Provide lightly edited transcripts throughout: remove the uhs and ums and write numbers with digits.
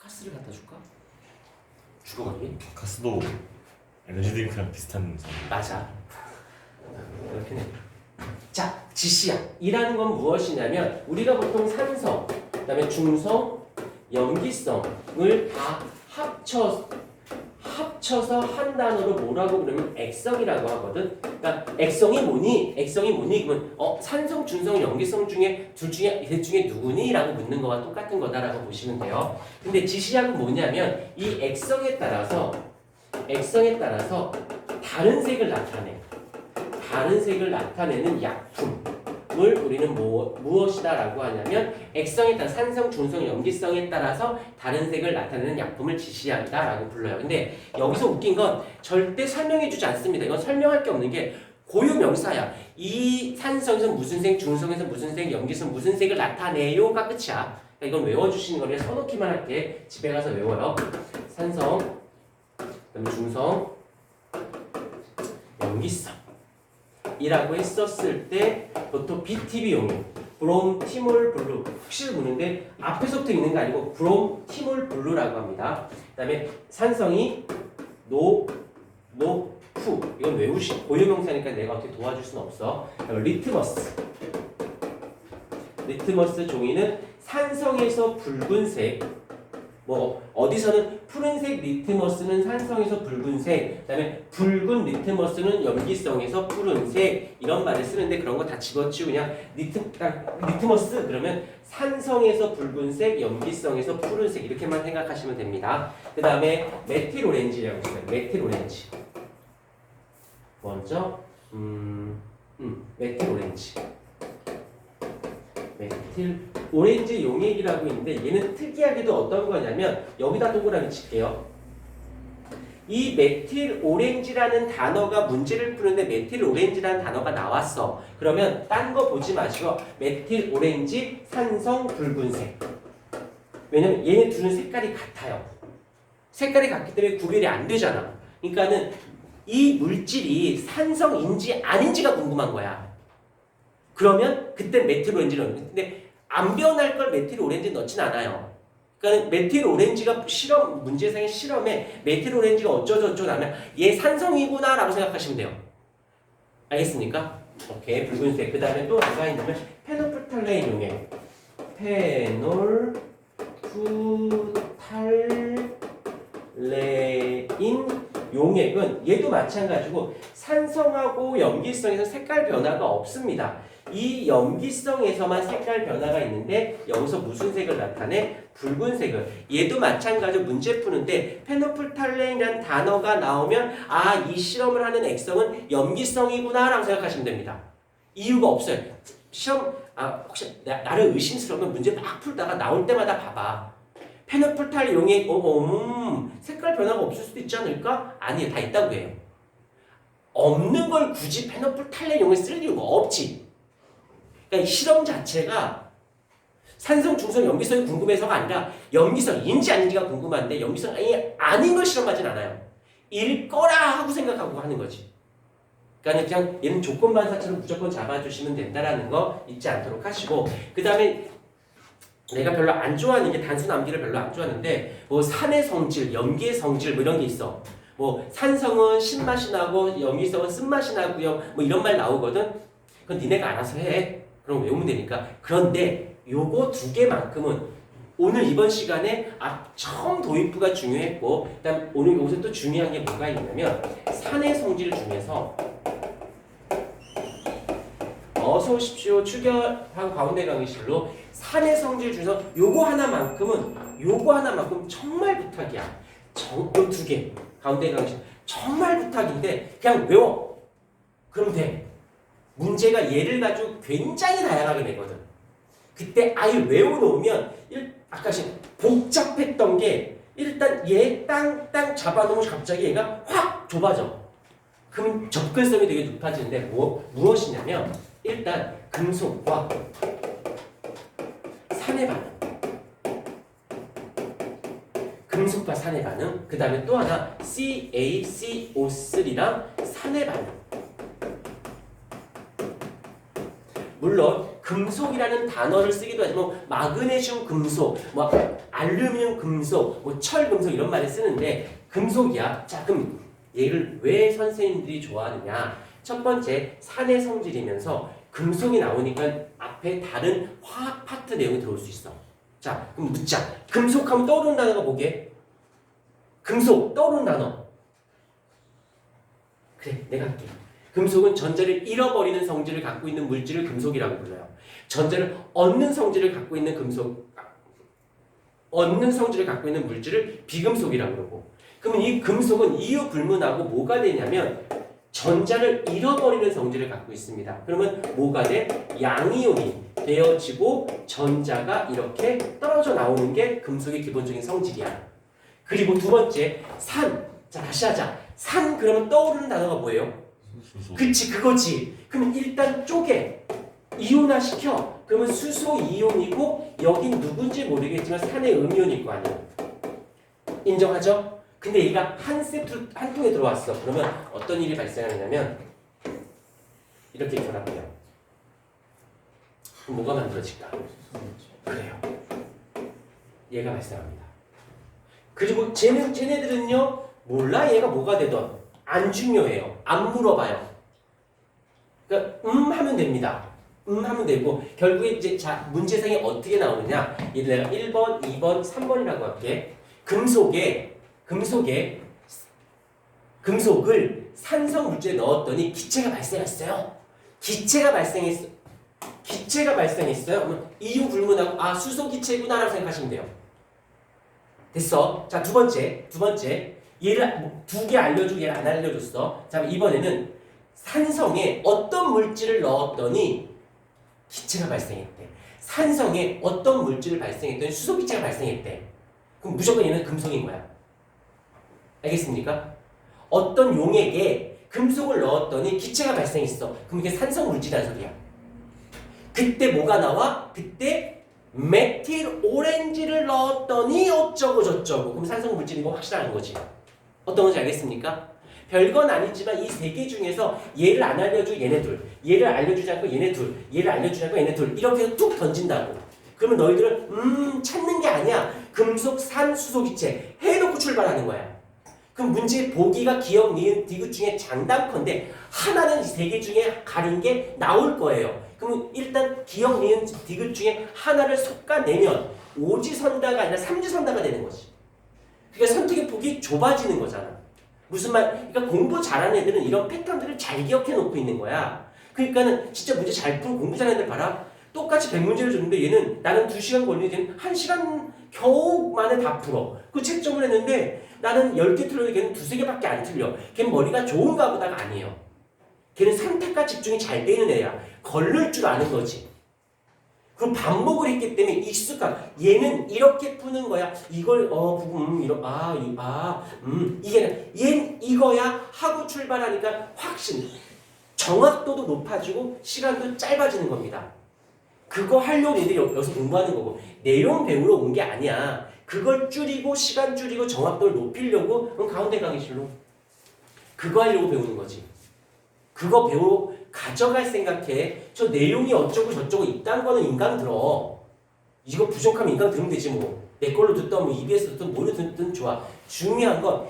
가스를 갖다 줄까? 주거거리? 가스도 에너지 드링크랑 비슷한 맞아. 이렇게 내. 자, 지시약이라는 건 무엇이냐면 우리가 보통 산성, 그다음에 중성, 염기성을 다 합쳐서 한 단어로 뭐라고 그러면 액성이라고 하거든. 그러니까 액성이 뭐니? 그러면 산성, 중성, 염기성 중에 셋 중에 누구니? 라고 묻는 거와 똑같은 거다라고 보시면 돼요. 근데 지시약은 뭐냐면 이 액성에 따라서 다른 색을 나타내는 약품을 우리는 무엇이다 라고 하냐면 액성에 따라 산성, 중성, 염기성에 따라서 다른 색을 나타내는 약품을 지시약이다 라고 불러요. 근데 여기서 웃긴 건 절대 설명해 주지 않습니다. 이건 설명할 게 없는 게 고유명사야. 이 산성에서 무슨 색, 중성에서 무슨 색, 염기성 무슨 색을 나타내요가 끝이야. 그러니까 이건 외워주시는 거를 써놓기만 할게. 집에 가서 외워요. 산성, 그다음에 중성, 염기성 이라고 했었을 때 보통 BTB 용어 브롬 티몰 블루 혹시 묻는데 앞에서부터 있는 거 아니고 브롬 티몰 블루라고 합니다. 그 다음에 산성이 노프 이건 외우시 고유명사니까 내가 어떻게 도와줄 수는 없어. 리트머스 종이는 산성에서 붉은색 어디서는 푸른색 리트머스는 산성에서 붉은색, 그다음에 붉은 리트머스는 염기성에서 푸른색 이런 말을 쓰는데 그런 거 다 집어치우고 그냥 리트머스 그러면 산성에서 붉은색, 염기성에서 푸른색 이렇게만 생각하시면 됩니다. 그 다음에 메틸 오렌지라고 있어요. 메틸 오렌지. 먼저 메틸 오렌지 용액이라고 있는데 얘는 특이하게도 어떤 거냐면 여기다 동그라미 칠게요. 이 메틸 오렌지라는 단어가 문제를 푸는데 메틸 오렌지라는 단어가 나왔어. 그러면 딴 거 보지 마시고 메틸 오렌지 산성 붉은색. 왜냐면 얘네 둘은 색깔이 같아요. 색깔이 같기 때문에 구별이 안 되잖아. 그러니까는 이 물질이 산성인지 아닌지가 궁금한 거야. 그러면 그때 메틸 오렌지를 넣는 거예요. 근데 안 변할 걸 메틸 오렌지 넣진 않아요. 그러니까 메틸 오렌지가 문제상의 실험에 메틸 오렌지가 어쩌저쩌 하면 얘 산성이구나 라고 생각하시면 돼요. 알겠습니까? 오케이, 붉은색. 그 다음에 또 뭐가 있냐면 페놀프탈레인 용액. 페놀프탈레인 용액은 얘도 마찬가지고 산성하고 염기성에서 색깔 변화가 없습니다. 이 염기성에서만 색깔 변화가 있는데 여기서 무슨 색을 나타내? 붉은색을. 얘도 마찬가지로 문제 푸는데 페놀프탈레인이라는 단어가 나오면 이 실험을 하는 액성은 염기성이구나 라고 생각하시면 됩니다. 이유가 없어요. 시험 혹시 나를 의심스러우면 문제 막 풀다가 나올 때마다 봐봐. 페놀프탈 용액 색깔 변화가 없을 수도 있지 않을까? 아니에요. 다 있다고 해요. 없는 걸 굳이 페놀프탈레인 용액 쓸 이유가 없지. 그러니까 이 실험 자체가 산성, 중성, 염기성이 궁금해서가 아니라 염기성인지 아닌지가 궁금한데 염기성이 아닌 걸 실험하진 않아요. 일 거라 하고 생각하고 하는 거지. 그러니까 그냥 얘는 조건반사처럼 무조건 잡아주시면 된다라는 거 잊지 않도록 하시고 그 다음에 내가 별로 안 좋아하는 게 단순 암기를 별로 안 좋아하는데 산의 성질, 염기의 성질 이런 게 있어. 산성은 신맛이 나고 염기성은 쓴맛이 나고요. 이런 말 나오거든. 그건 니네가 알아서 해. 그럼 외우면 되니까. 그런데 요거 두 개만큼은 오늘 이번 시간에 처음 도입부가 중요했고 그다음 오늘 여기서 또 중요한 게 뭐가 있냐면 산의 성질 중에서 어서 오십시오. 출결한 가운데 강의실로 산의 성질 중에서 요거 하나만큼 정말 부탁이야. 요 두 개 가운데 강의실 정말 부탁인데 그냥 외워. 그럼 돼. 문제가 얘를 가지고 굉장히 다양하게 내거든. 그때 아예 외워놓으면 아까 복잡했던 게 일단 얘 땅 잡아놓으면 갑자기 얘가 확 좁아져. 그럼 접근성이 되게 높아지는데 무엇이냐면 일단 금속과 산의 반응. 금속과 산의 반응. 그 다음에 또 하나 CaCO3랑 산의 반응. 물론 금속이라는 단어를 쓰기도 하지만 마그네슘 금속, 알루미늄, 금속, 뭐 철, 금속 이런 말을 쓰는데 금속이야. 자, 그럼 얘를 왜 선생님들이 좋아하느냐? 첫 번째, 산의 성질이면서 금속이 나오니까 앞에 다른 화학 파트 내용이 들어올 수 있어. 자, 그럼 묻자. 금속하면 떠오르는 단어가 뭐게? 금속, 떠오르는 단어. 그래, 내가 할게. 금속은 전자를 잃어버리는 성질을 갖고 있는 물질을 금속이라고 불러요. 전자를 얻는 성질을 갖고 있는 얻는 성질을 갖고 있는 물질을 비금속이라고 그러고. 그러면 이 금속은 이유 불문하고 뭐가 되냐면 전자를 잃어버리는 성질을 갖고 있습니다. 그러면 뭐가 돼? 양이온이 되어지고 전자가 이렇게 떨어져 나오는 게 금속의 기본적인 성질이야. 그리고 두 번째, 산. 자, 다시 하자. 산 그러면 떠오르는 단어가 뭐예요? 수소. 그치, 그거지. 그러면 일단 쪼개. 이온화 시켜. 그러면 수소 이온이고 여긴 누군지 모르겠지만 산의 음이온일 거 아니야. 인정하죠? 근데 얘가 한 세트, 한 통에 들어왔어. 그러면 어떤 일이 발생하냐면 이렇게 결합해요. 그럼 뭐가 만들어질까? 그래요. 얘가 발생합니다. 그리고 쟤네들은요, 몰라 얘가 뭐가 되던 안 중요해요. 안 물어봐요. 그러니까 하면 됩니다. 하면 되고 결국에 이제 자 문제상이 어떻게 나오느냐? 얘들 내가 1번, 2번, 3번이라고 할게. 금속을 산성 물질에 넣었더니 기체가 발생했어요. 기체가 발생했어요. 그러면 이유 불문하고 아 수소 기체구나라고 생각하시면 돼요. 됐어. 자, 두 번째. 얘를 두 개 알려주고 얘를 안 알려줬어. 자, 이번에는 산성에 어떤 물질을 넣었더니 기체가 발생했대. 산성에 어떤 물질을 발생했더니 수소 기체가 발생했대. 그럼 무조건 얘는 금속인 거야. 알겠습니까? 어떤 용액에 금속을 넣었더니 기체가 발생했어. 그럼 이게 산성 물질이라는 소리야. 그때 뭐가 나와? 그때 메틸 오렌지를 넣었더니 어쩌고 저쩌고. 그럼 산성 물질인 거 확실한 거지. 어떤 건지 알겠습니까? 별건 아니지만 이 세 개 중에서 얘를 안 알려주고 얘네 둘, 얘를 알려주지 않고 얘네 둘, 얘를 알려주지 않고 얘네 둘 이렇게 해서 툭 던진다고. 그러면 너희들은 찾는 게 아니야. 금속, 산, 수소, 기체 해놓고 출발하는 거야. 그럼 문제 보기가 기억, 니은, 디귿 중에 장단컨대 하나는 이 세 개 중에 가린 게 나올 거예요. 그럼 일단 기억, 니은, 디귿 중에 하나를 솎아내면 오지선다가 아니라 삼지선다가 되는 거지. 그러니까 선택의 폭이 좁아지는 거잖아. 무슨 말? 그러니까 공부 잘하는 애들은 이런 패턴들을 잘 기억해 놓고 있는 거야. 그러니까는 진짜 문제 잘 풀고 공부 잘하는 애들 봐라. 똑같이 100문제를 줬는데 얘는 나는 2시간 걸리는데 얘는 1시간 겨우 만에 다 풀어. 그 채점을 했는데 나는 10개 틀렸는데 걔는 2-3개밖에 안 틀려. 걔는 머리가 좋은가 보다가 아니에요. 걔는 선택과 집중이 잘 되는 애야. 걸릴 줄 아는 거지. 그럼 반복을 했기 때문에 익숙한. 얘는 이렇게 푸는 거야. 이걸 이게 얘는 이거야 하고 출발하니까 확신. 정확도도 높아지고 시간도 짧아지는 겁니다. 그거 하려고 얘들이 여기서 공부하는 거고 내용 배우러 온 게 아니야. 그걸 줄이고 시간 줄이고 정확도를 높이려고 그럼 가운데 강의실로 그거 하려고 배우는 거지. 그거 배우고 가져갈 생각해. 저 내용이 어쩌고 저쩌고 이딴 거는 인강 들어. 이거 부족하면 인강 들으면 되지 뭐. 내 걸로 듣던 뭐 EBS 듣든 뭐로 듣든 좋아. 중요한 건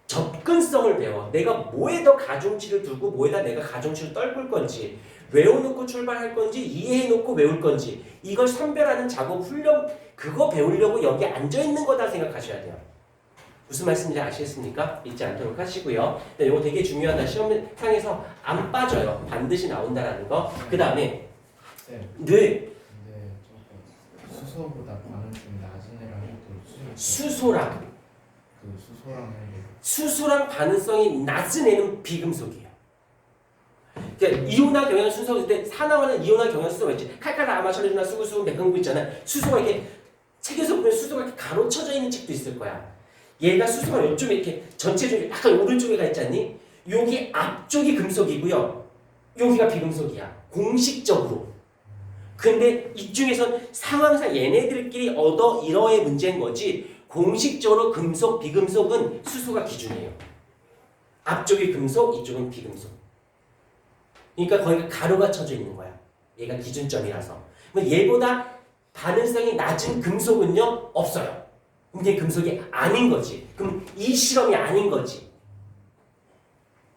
접근성을 배워. 내가 뭐에 더 가중치를 두고 뭐에다 내가 가중치를 떨굴 건지 외워놓고 출발할 건지 이해해놓고 외울 건지 이걸 선별하는 작업 훈련 그거 배우려고 여기 앉아있는 거다 생각하셔야 돼요. 무슨 말씀인지 아시겠습니까? 잊지 않도록 하시고요. 이거 되게 중요하다. 시험상에서 안 빠져요. 반드시 나온다라는 거. 그 다음에 네. 뇌 근데 저거 수소보다 가능성이 낮은 애랑 또 수소랑 수소랑 수소랑 가능성이 낮은 애는 비금속이에요. 그러니까 이온화 경향 순서일 때 산화와는 이온화 경향 순서가 있지. 칼칼 아마철이나 수구수구 맥강구 있잖아요. 수소가 이렇게 책에서 보면 수소가 이렇게 가로쳐져 있는 책도 있을 거야. 얘가 수소가 요쯤에 이렇게 전체적으로 약간 오른쪽에 가 있지 않니? 여기 앞쪽이 금속이고요. 여기가 비금속이야. 공식적으로. 근데 이중에선 상황상 얘네들끼리 얻어 이러의 문제인 거지 공식적으로 금속, 비금속은 수소가 기준이에요. 앞쪽이 금속, 이쪽은 비금속. 그러니까 거기가 가로가 쳐져 있는 거야. 얘가 기준점이라서. 얘보다 반응성이 낮은 금속은요 없어요. 근데 금속이 아닌 거지. 그럼 이 실험이 아닌 거지.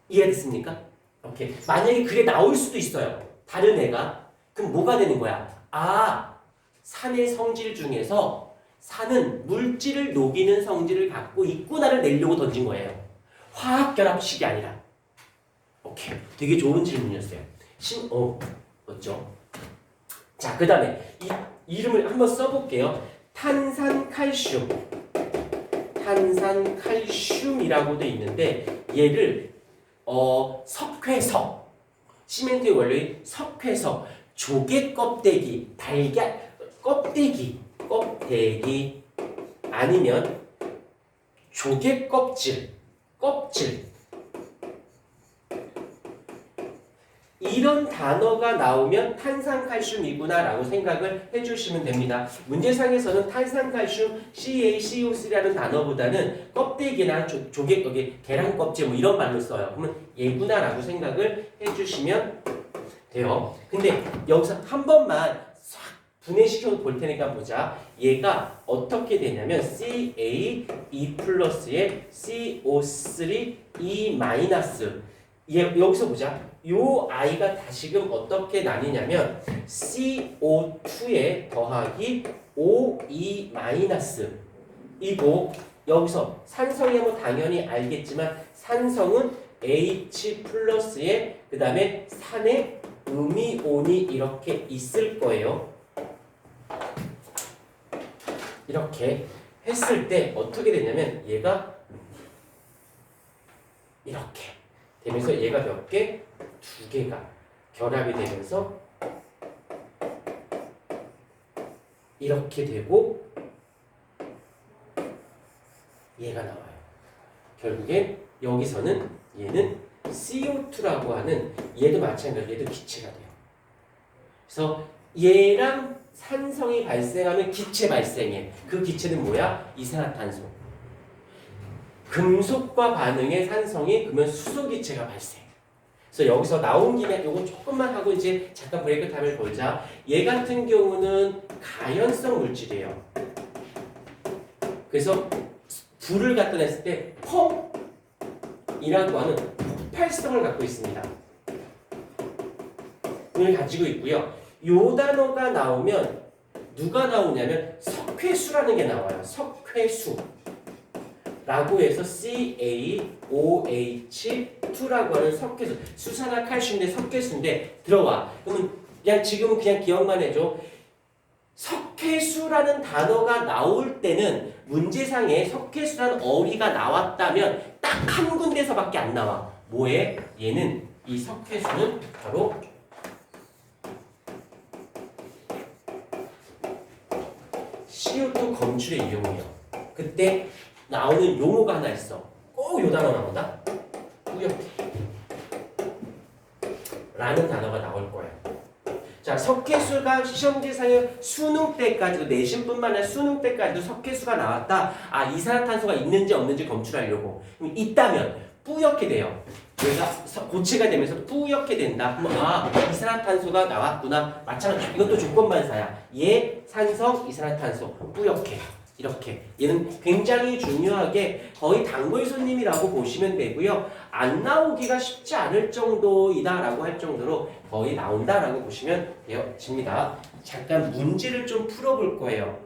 이해됐습니까? 오케이. 만약에 그게 나올 수도 있어요. 다른 애가. 그럼 뭐가 되는 거야? 아, 산의 성질 중에서 산은 물질을 녹이는 성질을 갖고 있구나를 내려고 던진 거예요. 화학 결합식이 아니라. 오케이. 되게 좋은 질문이었어요. 맞죠? 자, 그 다음에 이 이름을 한번 써볼게요. 탄산칼슘. 탄산칼슘이라고 돼 있는데 얘를 석회석. 시멘트의 원료인 석회석. 조개 껍데기, 달걀 껍데기 아니면 조개 껍질 이런 단어가 나오면 탄산칼슘이구나 라고 생각을 해주시면 됩니다. 문제상에서는 탄산칼슘 CaCO3라는 단어보다는 껍데기나 조개, 계란 껍질 뭐 이런 말로 써요. 그러면 얘구나 라고 생각을 해주시면 돼요. 근데 여기서 한 번만 싹 분해시켜 볼 테니까 보자. 얘가 어떻게 되냐면 CaE 플러스에 CO3 E 마이너스. 여기서 보자. 요 i가 다시금 어떻게 나뉘냐면 CO2에 더하기 OE 마이너스 이고 여기서 산성이 뭐 당연히 알겠지만 산성은 H 플러스에 그 다음에 산에 음이온이 이렇게 있을 거예요. 이렇게 했을 때 어떻게 되냐면 얘가 이렇게 되면서 얘가 몇 개? 두 개가 결합이 되면서 이렇게 되고 얘가 나와요. 결국엔 여기서는 얘는 CO2라고 하는 얘도 마찬가지로 얘도 기체가 돼요. 그래서 얘랑 산성이 발생하면 기체 발생해. 그 기체는 뭐야? 이산화탄소. 금속과 반응의 산성이 그러면 수소기체가 발생. 그래서 여기서 나온 김에 요거 조금만 하고 이제 잠깐 브레이크 타임을 걸자. 얘 같은 경우는 가연성 물질이에요. 그래서 불을 갖다 냈을 때 펑이라고 하는 폭발성을 갖고 있습니다. 을 가지고 있고요. 요 단어가 나오면 누가 나오냐면 석회수라는 게 나와요. 석회수. 라고 해서 CaOH2라고 하는 석회수. 수산화칼슘인데 석회수인데 들어와. 그러면 그냥 지금은 그냥 기억만 해줘. 석회수라는 단어가 나올 때는 문제상에 석회수라는 어휘가 나왔다면 딱 한 군데서밖에 안 나와. 뭐에? 얘는 이 석회수는 바로 CO2 검출에 이용해요. 그때 나오는 용어가 하나 있어. 꼭 요 단어 나온다. 뿌옇게 라는 단어가 나올 거야. 자, 석회수가 시험지상에 수능 때까지도 내신뿐만 아니라 수능 때까지도 석회수가 나왔다. 아, 이산화탄소가 있는지 없는지 검출하려고. 그럼 있다면 뿌옇게 돼요. 얘가 고체가 되면서 뿌옇게 된다. 그럼 아, 이산화탄소가 나왔구나. 마찬가지. 이것도 조건반사야. 얘 산성 이산화탄소 뿌옇게. 이렇게 얘는 굉장히 중요하게 거의 단골 손님이라고 보시면 되고요. 안 나오기가 쉽지 않을 정도이다라고 할 정도로 거의 나온다라고 보시면 되어집니다. 잠깐 문제를 좀 풀어볼 거예요.